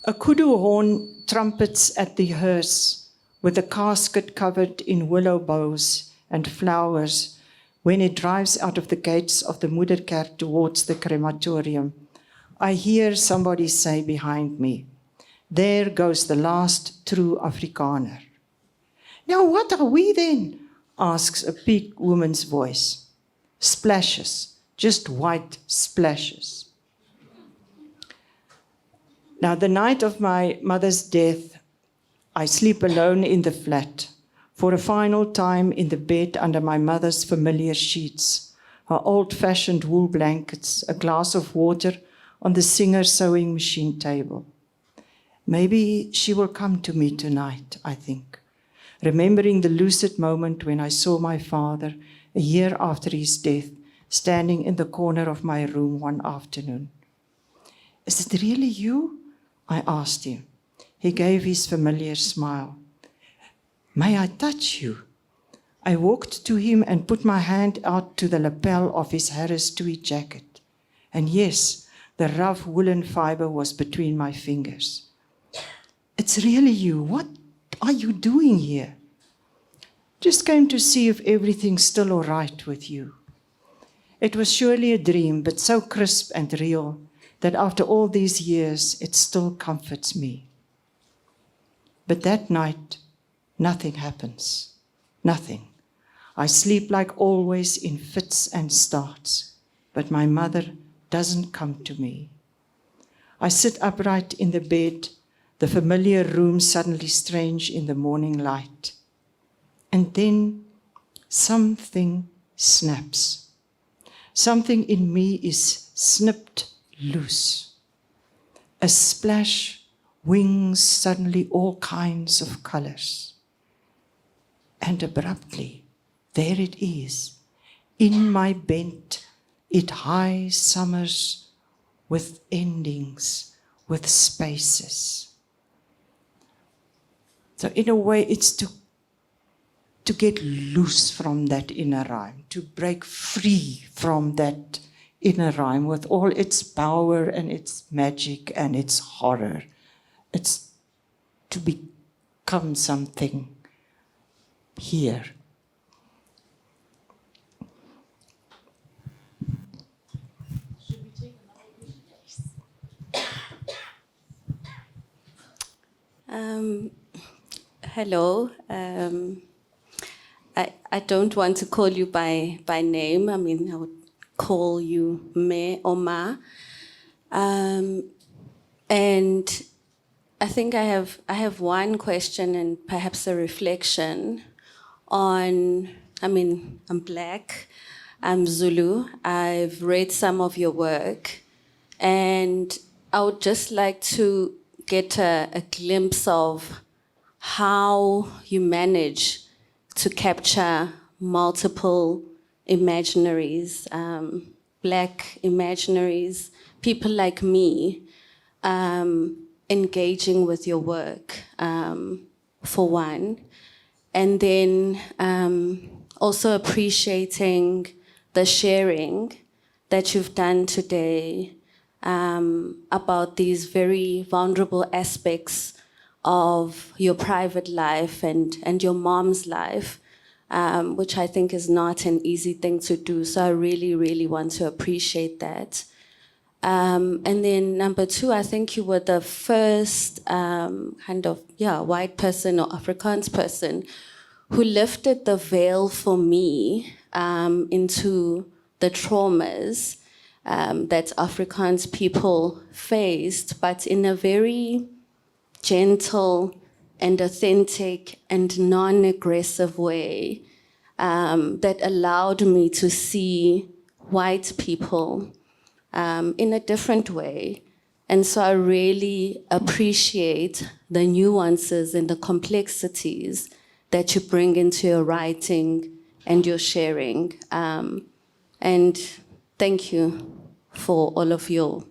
a kudu horn trumpets at the hearse with a casket covered in willow boughs and flowers when it drives out of the gates of the Moederkerk towards the crematorium. I hear somebody say behind me, there goes the last true Afrikaner. Now what are we then? Asks a big woman's voice. Splashes, just white splashes. Now the night of my mother's death, I sleep alone in the flat. For a final time in the bed under my mother's familiar sheets, her old-fashioned wool blankets, a glass of water on the Singer sewing machine table. Maybe she will come to me tonight, I think, remembering the lucid moment when I saw my father, a year after his death, standing in the corner of my room one afternoon. Is it really you? I asked him. He gave his familiar smile. May I touch you? I walked to him and put my hand out to the lapel of his Harris tweed jacket. And yes, the rough woolen fiber was between my fingers. It's really you. What are you doing here? just came to see if everything's still all right with you. It was surely a dream, but so crisp and real that after all these years, it still comforts me. But that night, nothing happens. Nothing. I sleep like always in fits and starts, but my mother doesn't come to me. I sit upright in the bed, the familiar room suddenly strange in the morning light. And then something snaps. Something in me is snipped loose. A splash, wings suddenly all kinds of colors. And abruptly, there it is, in my bent, it high summers with endings, with spaces. So in a way, it's to get loose from that inner rhyme, to break free from that inner rhyme with all its power and its magic and its horror. It's to become something here. Hello. I don't want to call you by name. I mean, I would call you Me or Ma. And I think I have one question and perhaps a reflection on, I mean, I'm Black, I'm Zulu, I've read some of your work, and I would just like to get a glimpse of how you manage to capture multiple imaginaries, Black imaginaries, people like me, engaging with your work, for one, and then also appreciating the sharing that you've done today about these very vulnerable aspects of your private life and your mom's life, which I think is not an easy thing to do. So I really, really want to appreciate that. And then number two, I think you were the first white person or Afrikaans person who lifted the veil for me into the traumas that Afrikaans people faced, but in a very gentle and authentic and non-aggressive way that allowed me to see white people in a different way. And so I really appreciate the nuances and the complexities that you bring into your writing and your sharing. And thank you for all of your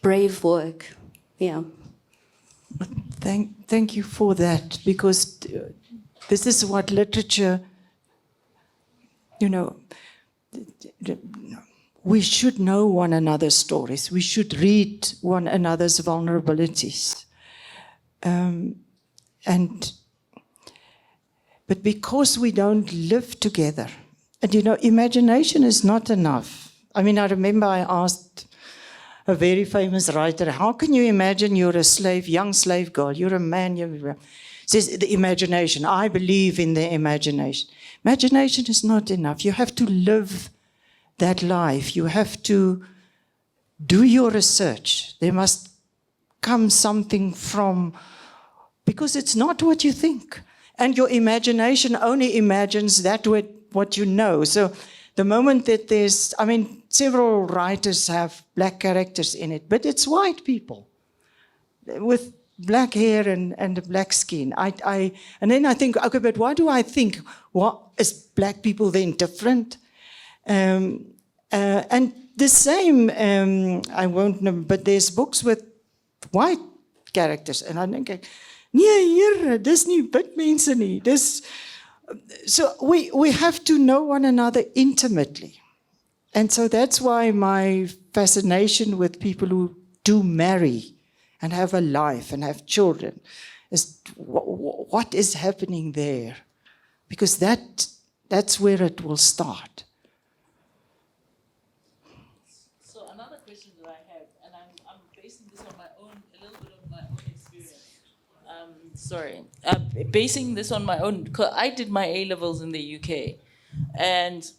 brave work. Yeah. Thank you for that, because this is what literature, we should know one another's stories. We should read one another's vulnerabilities. But because we don't live together, and imagination is not enough. I mean, I remember I asked a very famous writer, how can you imagine you're a slave, young slave girl, you're a man, says the imagination. I believe in the imagination. Imagination is not enough. You have to live that life. You have to do your research. There must come something from, because it's not what you think. And your imagination only imagines that what you know. So the moment that there's, several writers have Black characters in it, but it's white people with black hair and black skin. And then I think, okay, but why do I think? What is Black people then different? And the same, I won't know, but there's books with white characters, and I think, nee, hier, dis nie wit mense nie. So we have to know one another intimately. And so that's why my fascination with people who do marry and have a life and have children is what is happening there. because that's where it will start. So another question that I have, and I'm basing this on my own, a little bit of my own experience. Basing this on my own, because I did my A-levels in the UK, and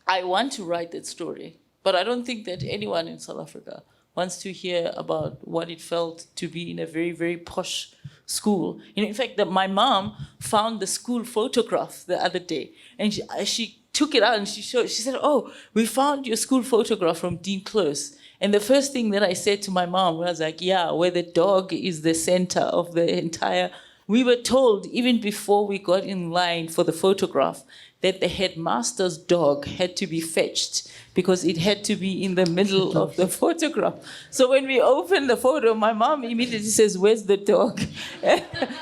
I want to write that story, but I don't think that anyone in South Africa wants to hear about what it felt to be in a very, very posh school. In fact, my mom found the school photograph the other day, and she took it out and she said, "Oh, we found your school photograph from Dean Close." And the first thing that I said to my mom was like, yeah, where the dog is the center of the entire... We were told, even before we got in line for the photograph, that the headmaster's dog had to be fetched because it had to be in the middle of the photograph. So when we opened the photo, my mom immediately says, "Where's the dog?"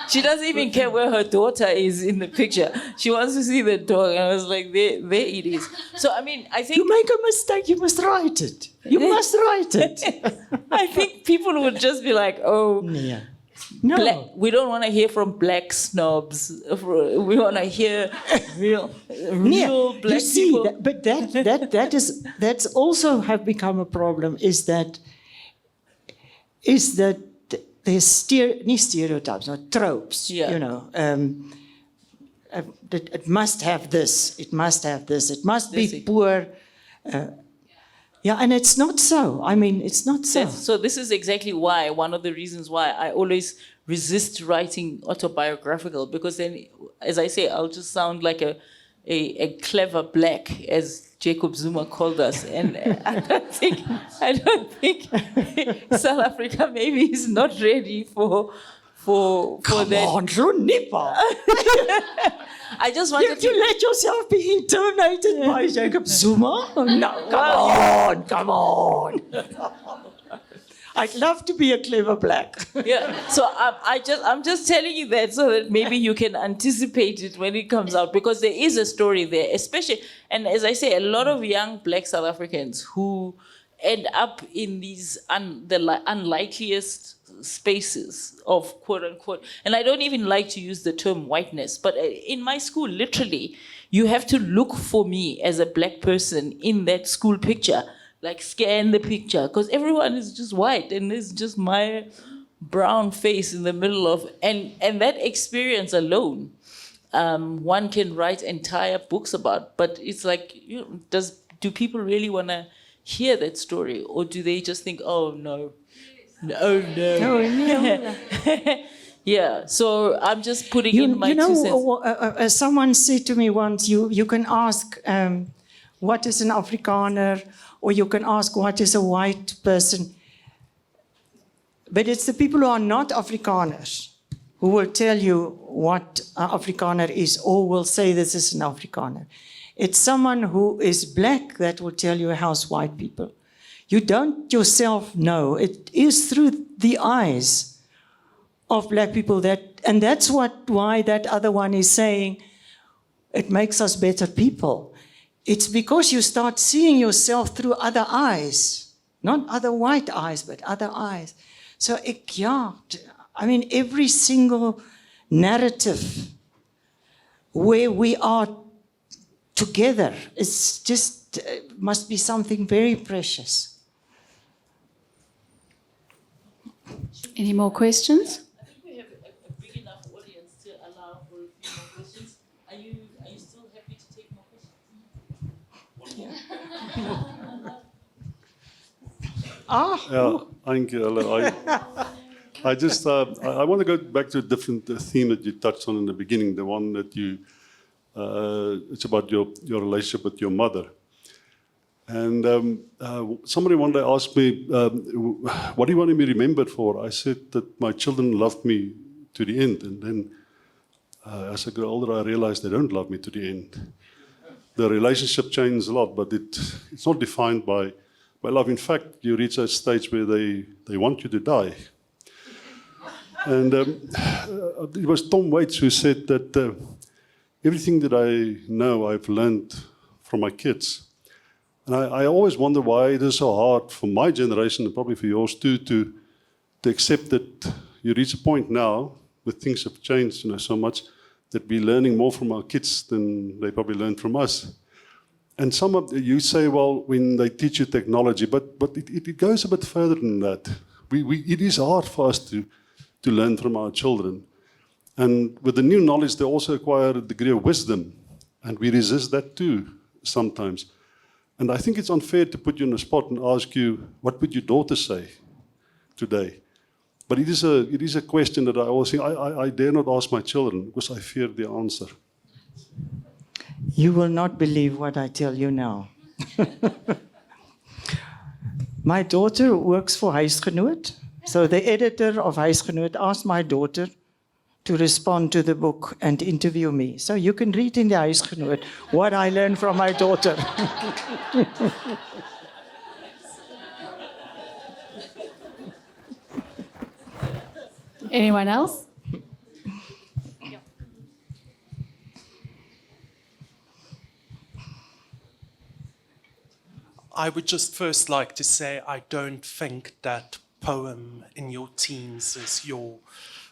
She doesn't even care where her daughter is in the picture. She wants to see the dog. And I was like, there it is. So, I mean, I think... You make a mistake, you must write it. You must write it. I think people would just be like, oh... Yeah. No. We don't want to hear from black snobs. We want to hear real black you see, people. But that's also have become a problem. Is that there's stereotypes or tropes. Yeah. You know, it must have this. It must have this. It must be poor. Yeah, and it's not so. I mean, it's not so. So this is exactly why, one of the reasons why I always resist writing autobiographical, because then, as I say, I'll just sound like a clever black, as Jacob Zuma called us. And I don't think South Africa maybe is not ready for Come that. on, Hlonipo. I just wanted You let yourself be intimidated by Jacob Zuma? No, come on. I'd love to be a clever black. Yeah, so I'm just telling you that so that maybe you can anticipate it when it comes out, because there is a story there, especially, and as I say, a lot of young black South Africans who end up in these the unlikeliest spaces of quote unquote, and I don't even like to use the term whiteness, but in my school, literally, you have to look for me as a black person in that school picture, like scan the picture, because everyone is just white and it's just my brown face in the middle of, and that experience alone, one can write entire books about, but it's like, do people really want to hear that story, or do they just think, oh no. No. Yeah, so I'm just putting in my 2 cents. Someone said to me once, you can ask what is an Afrikaner, or you can ask what is a white person. But it's the people who are not Afrikaners who will tell you what an Afrikaner is, or will say this is an Afrikaner. It's someone who is black that will tell you how's white people. You don't yourself know. It is through the eyes of black people and that's why that other one is saying it makes us better people. It's because you start seeing yourself through other eyes, not other white eyes, but other eyes. So, I mean, every single narrative where we are together, it's just must be something very precious. Any more questions? I think we have a big enough audience to allow for a few more questions. Are you still happy to take more questions? Thank you. I just I want to go back to a different theme that you touched on in the beginning, the one that you it's about your relationship with your mother. And somebody one day asked me, what do you want to be remembered for? I said that my children loved me to the end. And then as I grew older, I realized they don't love me to the end. The relationship changes a lot, but it's not defined by love. In fact, you reach a stage where they want you to die. And it was Tom Waits who said that everything that I know, I've learned from my kids. And I always wonder why it is so hard for my generation, and probably for yours too, to accept that you reach a point now, where things have changed so much, that we're learning more from our kids than they probably learn from us. And some of you say, well, when they teach you technology, but it goes a bit further than that. It is hard for us to learn from our children. And with the new knowledge, they also acquire a degree of wisdom. And we resist that too, sometimes. And I think it's unfair to put you on the spot and ask you, what would your daughter say today? But it is a question that I always think, I dare not ask my children because I fear the answer. You will not believe what I tell you now. My daughter works for Huisgenoot. So the editor of Huisgenoot asked my daughter to respond to the book and interview me. So you can read in the Huisgenoot what I learned from my daughter. Anyone else? I would just first like to say I don't think that poem in your teens is your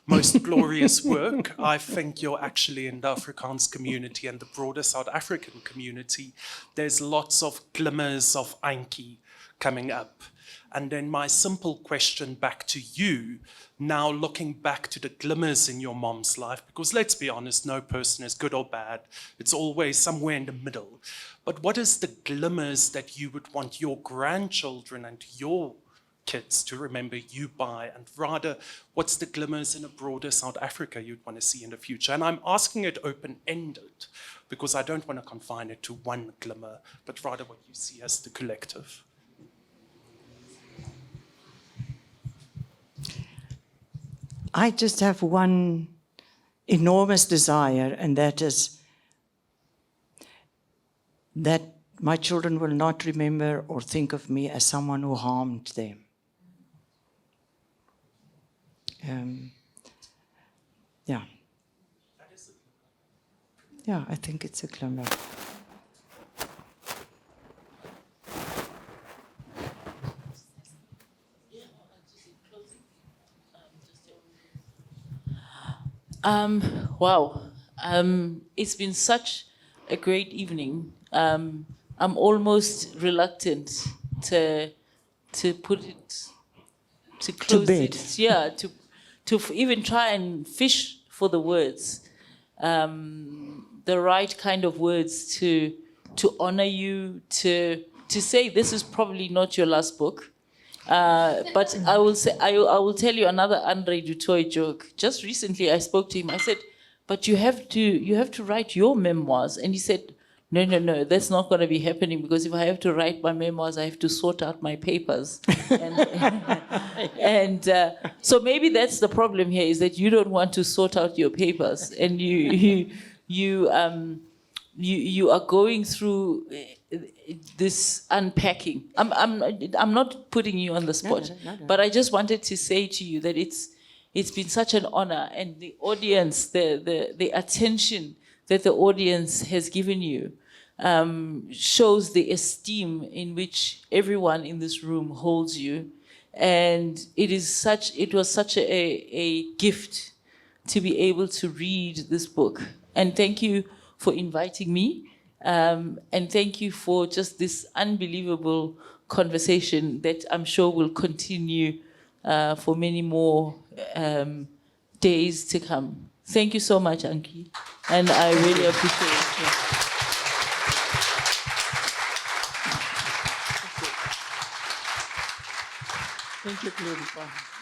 most glorious work. I think you're actually in the Afrikaans community and the broader South African community. There's lots of glimmers of Antjie coming up. And then my simple question back to you, now looking back to the glimmers in your mom's life, because let's be honest, no person is good or bad. It's always somewhere in the middle. But what is the glimmers that you would want your grandchildren and your kids to remember you by? And rather, what's the glimmers in a broader South Africa you'd want to see in the future? And I'm asking it open-ended because I don't want to confine it to one glimmer, but rather what you see as the collective. I just have one enormous desire, and that is that my children will not remember or think of me as someone who harmed them. Yeah. Yeah, I think it's a glimmer. Wow. It's been such a great evening. I'm almost reluctant to put it, to close bed. it. Yeah, to even try and fish for the words, the right kind of words to honor you, to say this is probably not your last book. But I will say, I will tell you another Andre du Toit joke. Just recently, I spoke to him. I said, "But you have to write your memoirs." And he said, "No, that's not going to be happening because if I have to write my memoirs, I have to sort out my papers." And so maybe that's the problem here, is that you don't want to sort out your papers, and you are going through this unpacking. I'm not putting you on the spot, no. But I just wanted to say to you that it's been such an honor, and the audience, the attention that the audience has given you shows the esteem in which everyone in this room holds you, and it was such a gift to be able to read this book. And thank you for inviting me. And thank you for just this unbelievable conversation that I'm sure will continue for many more days to come. Thank you so much, Antjie, and I really appreciate it. Thank you, Hlonipo.